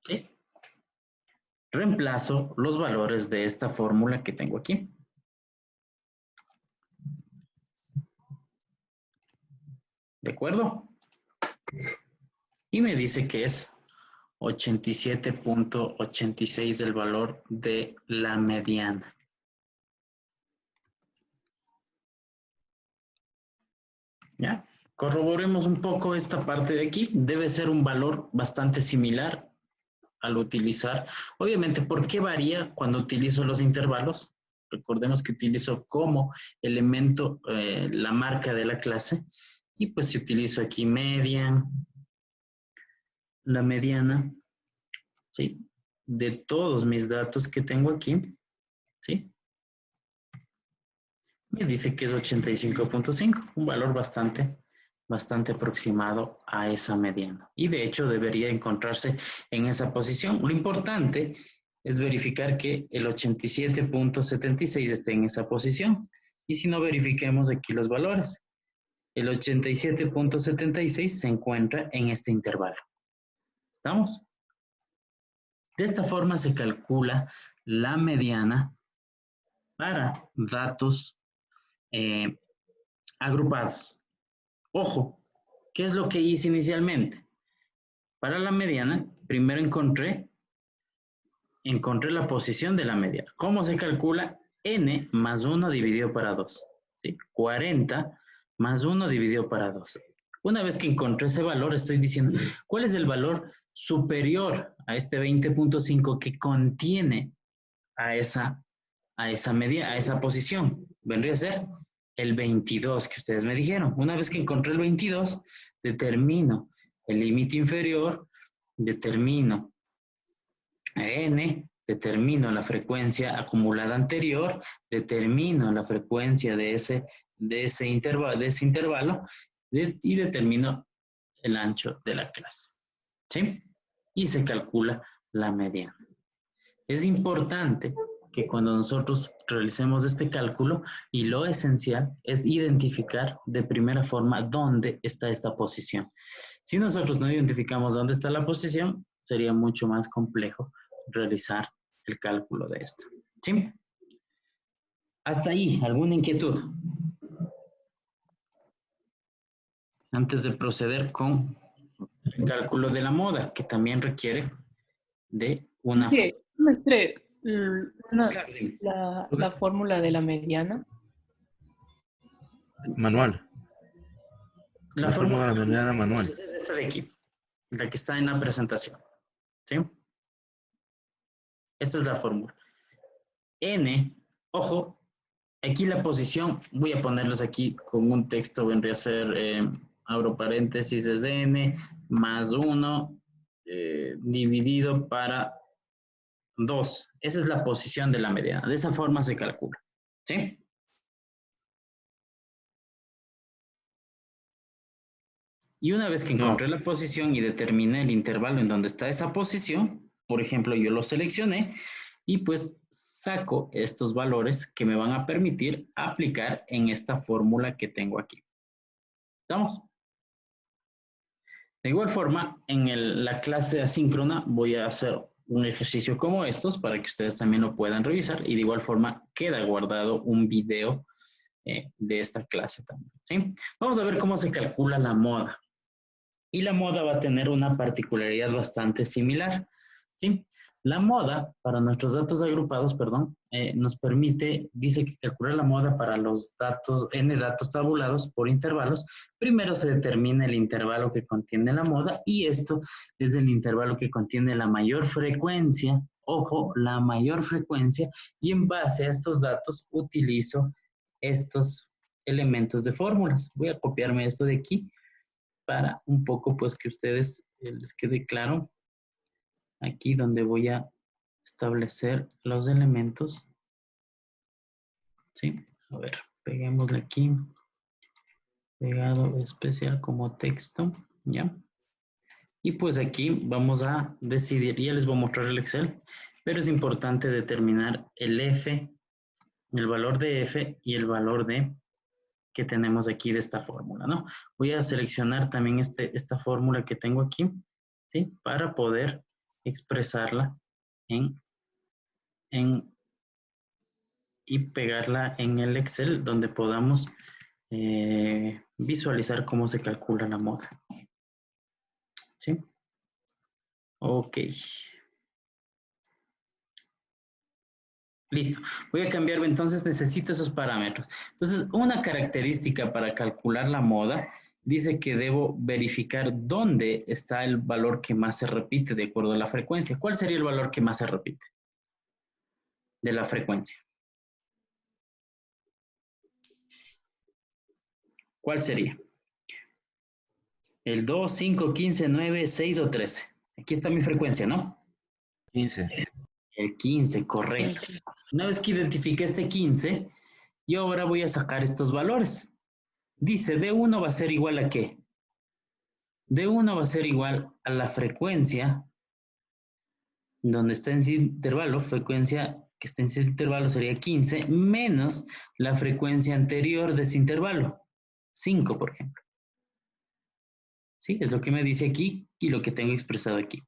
¿Sí? Reemplazo los valores de esta fórmula que tengo aquí. ¿De acuerdo? Y me dice que es 87.86 del valor de la mediana. ¿Ya? Corroboremos un poco esta parte de aquí. Debe ser un valor bastante similar al utilizar. Obviamente, ¿por qué varía cuando utilizo los intervalos? Recordemos que utilizo como elemento la marca de la clase. Y pues si utilizo aquí media, la mediana, ¿sí? De todos mis datos que tengo aquí, ¿sí? Me dice que es 85.5, un valor bastante aproximado a esa mediana. Y de hecho debería encontrarse en esa posición. Lo importante es verificar que el 87.76 esté en esa posición. Y si no, verifiquemos aquí los valores. El 87.76 se encuentra en este intervalo. ¿Estamos? De esta forma se calcula la mediana para datos agrupados. Ojo, ¿qué es lo que hice inicialmente? Para la mediana, primero encontré la posición de la mediana. ¿Cómo se calcula? N más 1 dividido para 2. ¿Sí? 40 más 1 dividido para 2. Una vez que encontré ese valor, estoy diciendo, ¿cuál es el valor superior a este 20.5 que contiene a esa posición? Vendría a ser el 22 que ustedes me dijeron. Una vez que encontré el 22, determino el límite inferior, determino N, determino la frecuencia acumulada anterior, determino la frecuencia de ese intervalo y determino el ancho de la clase. ¿Sí? Y se calcula la mediana. Es importante que cuando nosotros realicemos este cálculo, y lo esencial es identificar de primera forma dónde está esta posición. Si nosotros no identificamos dónde está la posición, sería mucho más complejo realizar el cálculo de esto. ¿Sí? Hasta ahí, ¿alguna inquietud? Antes de proceder con el cálculo de la moda, que también requiere de una... Sí, maestre, Claro, dime. la fórmula de la mediana. Manual. La fórmula de la mediana manual. es esta de aquí, la que está en la presentación. ¿Sí? Esta es la fórmula. N, ojo, aquí la posición, voy a ponerlos aquí con un texto, vendría a ser, abro paréntesis, es N más 1 dividido para 2. Esa es la posición de la mediana. De esa forma se calcula. ¿Sí? Y una vez que encontré la posición y determiné el intervalo en donde está esa posición, por ejemplo, yo lo seleccioné y pues saco estos valores que me van a permitir aplicar en esta fórmula que tengo aquí. ¿Estamos? De igual forma, en la clase asíncrona voy a hacer un ejercicio como estos para que ustedes también lo puedan revisar y de igual forma queda guardado un video de esta clase también. ¿Sí? Vamos a ver cómo se calcula la moda. Y la moda va a tener una particularidad bastante similar. ¿Sí? La moda, para nuestros datos agrupados, perdón, nos permite, dice que calcular la moda para los datos, n datos tabulados por intervalos. Primero se determina el intervalo que contiene la moda y esto es el intervalo que contiene la mayor frecuencia, ojo, la mayor frecuencia, y en base a estos datos utilizo estos elementos de fórmulas. Voy a copiarme esto de aquí para un poco pues que ustedes les quede claro. Aquí donde voy a establecer los elementos. ¿Sí? A ver, peguémosle aquí. Pegado especial como texto. ¿Ya? Y pues aquí vamos a decidir, ya les voy a mostrar el Excel, pero es importante determinar el F, el valor de F y el valor de que tenemos aquí de esta fórmula, ¿no? Voy a seleccionar también esta fórmula que tengo aquí, ¿sí? Para poder expresarla y pegarla en el Excel donde podamos visualizar cómo se calcula la moda. ¿Sí? Ok. Listo. Voy a cambiarme, entonces necesito esos parámetros. Entonces, una característica para calcular la moda dice que debo verificar dónde está el valor que más se repite de acuerdo a la frecuencia. ¿Cuál sería el valor que más se repite de la frecuencia? ¿Cuál sería? ¿El 2, 5, 15, 9, 6 o 13? Aquí está mi frecuencia, ¿no? 15. El 15, correcto. Una vez que identifique este 15, yo ahora voy a sacar estos valores. Dice, D1 va a ser igual a ¿qué? D1 va a ser igual a la frecuencia donde está en ese intervalo, frecuencia que está en ese intervalo sería 15, menos la frecuencia anterior de ese intervalo, 5, por ejemplo. ¿Sí? Es lo que me dice aquí y lo que tengo expresado aquí.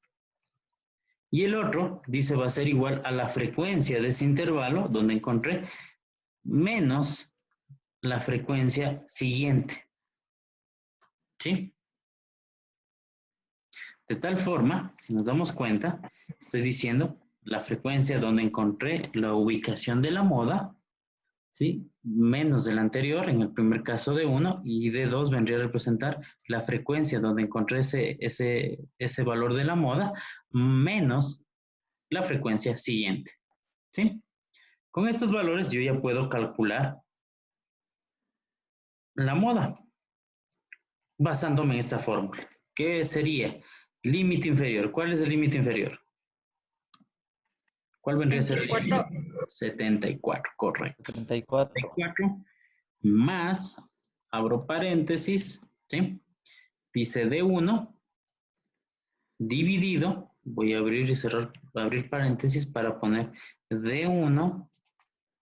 Y el otro, dice, va a ser igual a la frecuencia de ese intervalo, donde encontré, menos la frecuencia siguiente. ¿Sí? De tal forma, si nos damos cuenta, estoy diciendo la frecuencia donde encontré la ubicación de la moda, ¿sí? Menos de la anterior, en el primer caso de 1, y de 2 vendría a representar la frecuencia donde encontré ese valor de la moda, menos la frecuencia siguiente, ¿sí? Con estos valores yo ya puedo calcular la moda, basándome en esta fórmula. ¿Qué sería? Límite inferior. ¿Cuál es el límite inferior? ¿Cuál vendría a ser el 24. 74, correcto. 34. 74 más, abro paréntesis, ¿sí? Dice D1 dividido, voy a abrir y cerrar, abrir paréntesis para poner D1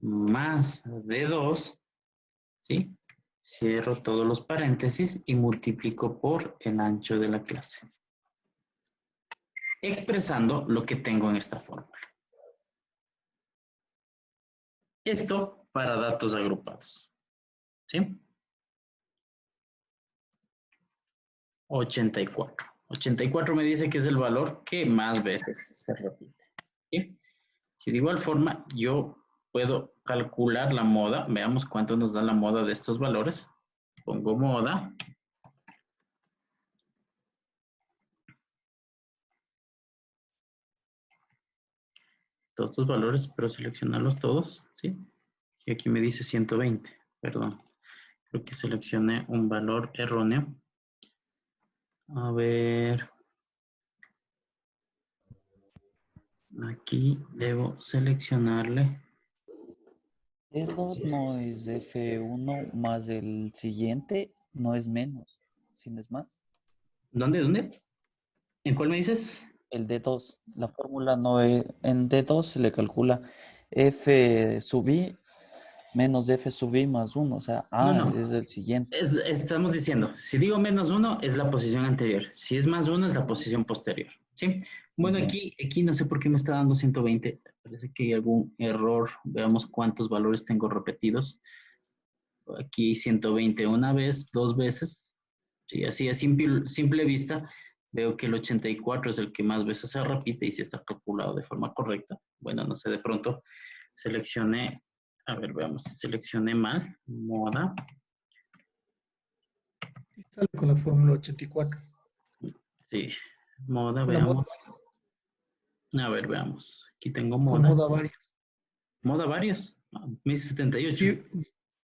más D2, ¿sí? Cierro todos los paréntesis y multiplico por el ancho de la clase. Expresando lo que tengo en esta fórmula. Esto para datos agrupados. ¿Sí? 84. 84 me dice que es el valor que más veces se repite. ¿Sí? Si de igual forma yo puedo calcular la moda, veamos cuánto nos da la moda de estos valores. Pongo moda. Todos estos valores, pero seleccionarlos todos, ¿sí? Y aquí me dice 120, perdón. Creo que seleccioné un valor erróneo. A ver. Aquí debo seleccionarle. D2 no es F1 más el siguiente, no es menos, sino es más. ¿Dónde? ¿Dónde? ¿En cuál me dices? El D2, la fórmula no es, en D2 se le calcula F sub I menos F sub I más 1, o sea, No, A no. es el siguiente. Estamos diciendo, si digo menos 1 es la posición anterior. Si es más 1 es la posición posterior. ¿Sí? Bueno, Ya. aquí no sé por qué me está dando 120. Parece que hay algún error. Veamos cuántos valores tengo repetidos. Aquí 120 una vez, dos veces. Sí, así a simple vista veo que el 84 es el que más veces se repite y si está calculado de forma correcta. Bueno, no sé, de pronto seleccioné, a ver, veamos, seleccioné mal, moda. Y sale con la fórmula 84. Sí, moda, Con la moda, veamos. A ver, veamos. Aquí tengo con moda. moda varios. Moda varios. Me dice 78. Sí,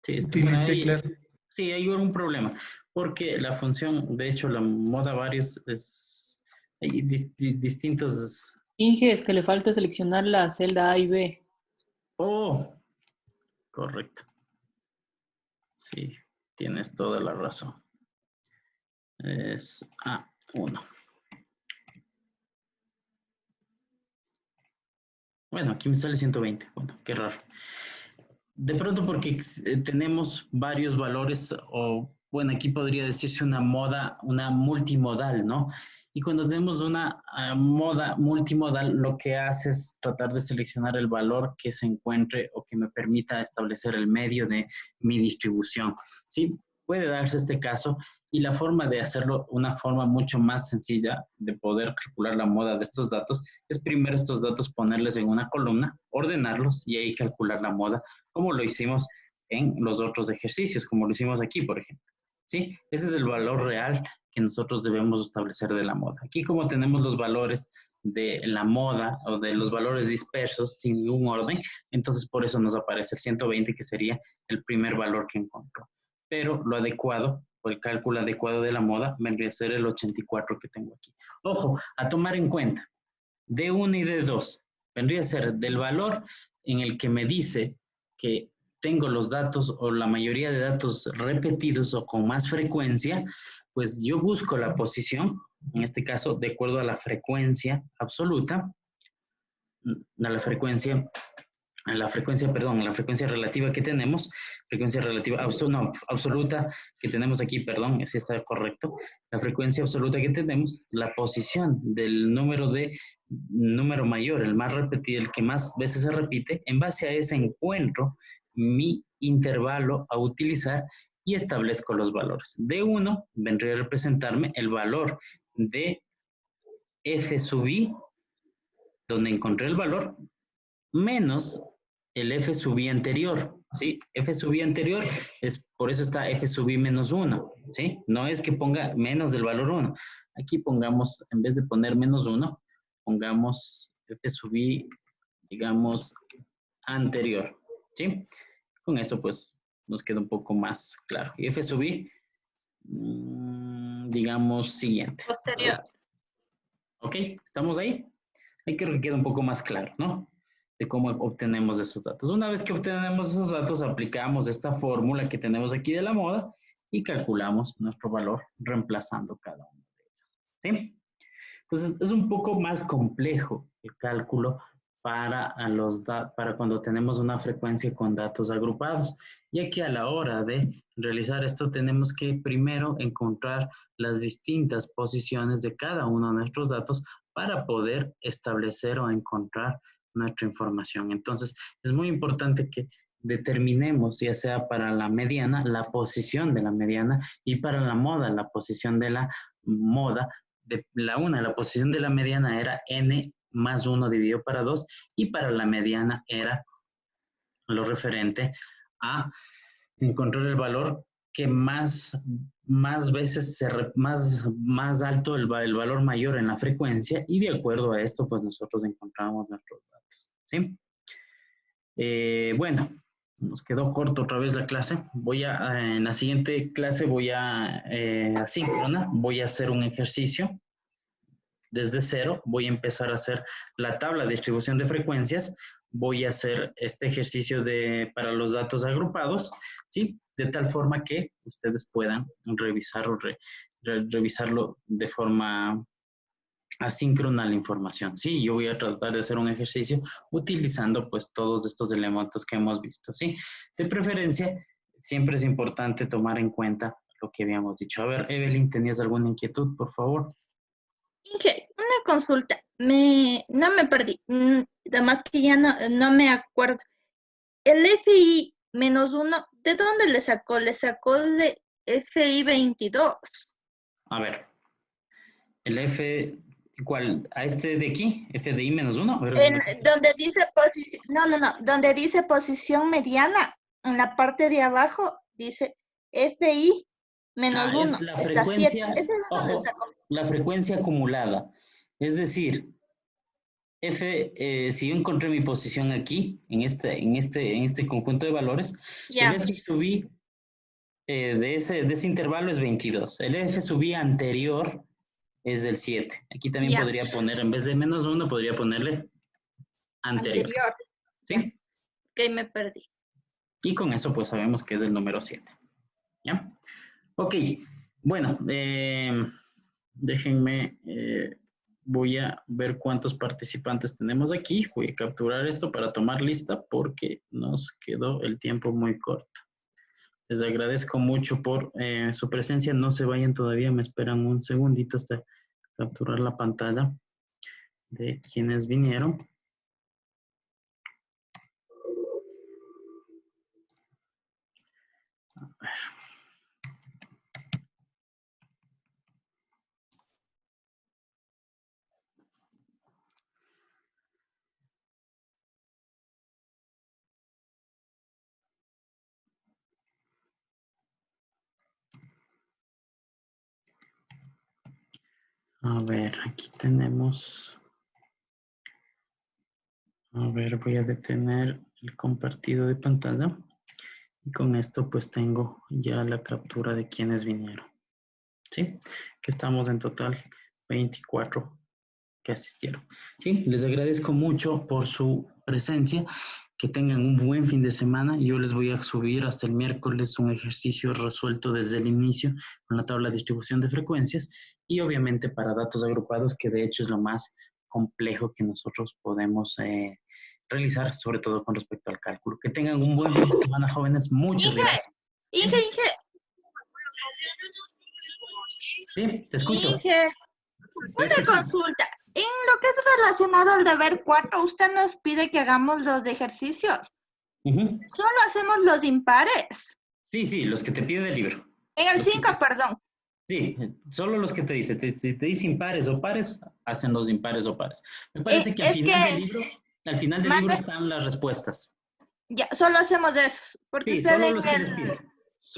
Sí, bueno, utilicé, ahí, claro. sí, hay un problema. Porque la función, de hecho, la moda varios es. Hay distintos. Inge, es que le falta seleccionar la celda A y B. Oh, correcto. Sí, tienes toda la razón. Es A1. Bueno, aquí me sale 120. Bueno, qué raro. De pronto porque tenemos varios valores o, bueno, aquí podría decirse una moda, una multimodal, ¿no? Y cuando tenemos una moda multimodal, lo que hace es tratar de seleccionar el valor que se encuentre o que me permita establecer el medio de mi distribución, ¿sí? puede darse este caso y la forma de hacerlo, una forma mucho más sencilla de poder calcular la moda de estos datos, es primero estos datos ponerles en una columna, ordenarlos y ahí calcular la moda, como lo hicimos en los otros ejercicios, como lo hicimos aquí, por ejemplo. ¿Sí? Ese es el valor real que nosotros debemos establecer de la moda. Aquí como tenemos los valores de la moda o de los valores dispersos sin ningún orden, entonces por eso nos aparece el 120, que sería el primer valor que encontró. Pero lo adecuado, o el cálculo adecuado de la moda, vendría a ser el 84 que tengo aquí. Ojo, a tomar en cuenta, D1 y D2, vendría a ser del valor en el que me dice que tengo los datos o la mayoría de datos repetidos o con más frecuencia, pues yo busco la posición, en este caso, de acuerdo a la frecuencia absoluta, a la frecuencia relativa que tenemos, frecuencia relativa, absoluta que tenemos aquí, perdón, si está correcto, la frecuencia absoluta que tenemos, la posición del número mayor, el más repetido, el que más veces se repite, en base a ese encuentro, mi intervalo a utilizar y establezco los valores. D1 vendría a representarme el valor de f sub i, donde encontré el valor, menos el f sub i anterior, ¿sí? F sub i anterior, por eso está f sub i menos 1, ¿sí? No es que ponga menos del valor 1. Aquí pongamos, en vez de poner menos 1, pongamos f sub i, digamos, anterior, ¿sí? Con eso, pues, nos queda un poco más claro. Y f sub i, digamos, siguiente. Posterior. ¿Ok? ¿Estamos ahí? Ahí creo que queda un poco más claro, ¿no? De cómo obtenemos esos datos. Una vez que obtenemos esos datos, aplicamos esta fórmula que tenemos aquí de la moda y calculamos nuestro valor reemplazando cada uno de ellos. ¿Sí? Entonces, es un poco más complejo el cálculo para cuando tenemos una frecuencia con datos agrupados, ya que a la hora de realizar esto tenemos que primero encontrar las distintas posiciones de cada uno de nuestros datos para poder establecer o encontrar nuestra información. Entonces, es muy importante que determinemos, ya sea para la mediana, la posición de la mediana, y para la moda, la posición de la moda. La posición de la mediana era n más 1 dividido para 2, y para la mediana era lo referente a encontrar el valor que más veces, más alto, el valor mayor en la frecuencia, y de acuerdo a esto, pues nosotros encontramos nuestros datos, ¿sí? Bueno, nos quedó corto otra vez la clase. En la siguiente clase asíncrona, voy a hacer un ejercicio desde cero, voy a empezar a hacer la tabla de distribución de frecuencias, voy a hacer este ejercicio para los datos agrupados, ¿sí? De tal forma que ustedes puedan revisarlo de forma asíncrona la información, ¿sí? Yo voy a tratar de hacer un ejercicio utilizando pues todos estos elementos que hemos visto, ¿sí? De preferencia, siempre es importante tomar en cuenta lo que habíamos dicho. A ver, Evelyn, ¿tenías alguna inquietud, por favor? Inge, una consulta. No me perdí. Además que ya no me acuerdo. El FI menos 1, ¿de dónde le sacó? Le sacó de FI 22. A ver, el F, ¿cuál? ¿A este de aquí? ¿FDI menos 1? Donde dice posición, no, donde dice posición mediana, en la parte de abajo dice FI menos 1. Es la Está 7. frecuencia, ¿Ese es donde ojo, sacó? la frecuencia acumulada. Es decir, si yo encontré mi posición aquí, en este conjunto de valores, Ya. el F sub i de ese intervalo es 22. El F sub i anterior es del 7. Aquí también Ya. podría poner, en vez de menos 1, podría ponerle anterior. ¿Sí? Ok, me perdí. Y con eso pues sabemos que es el número 7. ¿Ya? Ok, bueno, déjenme, voy a ver cuántos participantes tenemos aquí. Voy a capturar esto para tomar lista porque nos quedó el tiempo muy corto. Les agradezco mucho por su presencia. No se vayan todavía, me esperan un segundito hasta capturar la pantalla de quienes vinieron. A ver. A ver, aquí tenemos. A ver, voy a detener el compartido de pantalla. Y con esto pues tengo ya la captura de quienes vinieron. ¿Sí? Que estamos en total 24 que asistieron. ¿Sí? Les agradezco mucho por su presencia. Que tengan un buen fin de semana. Yo les voy a subir hasta el miércoles un ejercicio resuelto desde el inicio con la tabla de distribución de frecuencias y obviamente para datos agrupados, que de hecho es lo más complejo que nosotros podemos realizar, sobre todo con respecto al cálculo. Que tengan un buen fin de semana, jóvenes. Muchas gracias. Inge. Sí, te escucho. Inge, una consulta. En lo que es relacionado al deber 4, usted nos pide que hagamos los ejercicios. Solo hacemos los impares. Sí, los que te pide el libro. En el 5, perdón. Sí, solo los que te dice. Si te dice impares o pares, hacen los impares o pares. Me parece que al final del libro están las respuestas. Ya, solo hacemos eso. Porque Sí, usted solo los que les pide.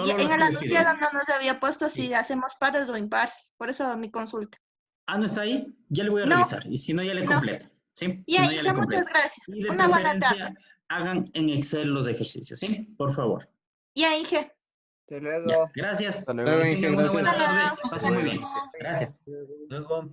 En el anunciado no nos había puesto si hacemos pares o impares. Por eso mi consulta. Ah, ¿no está ahí? Ya le voy a revisar. Y si no, ya le completo. ¿Sí? Ya, muchas gracias. Y de una buena tarde. Hagan en Excel los ejercicios, ¿sí? Por favor. Ya, Inge. Hasta luego. Ya, gracias. Hasta luego, Inge. Una buena Gracias. tarde. Pasen muy bien. Gracias. Luego.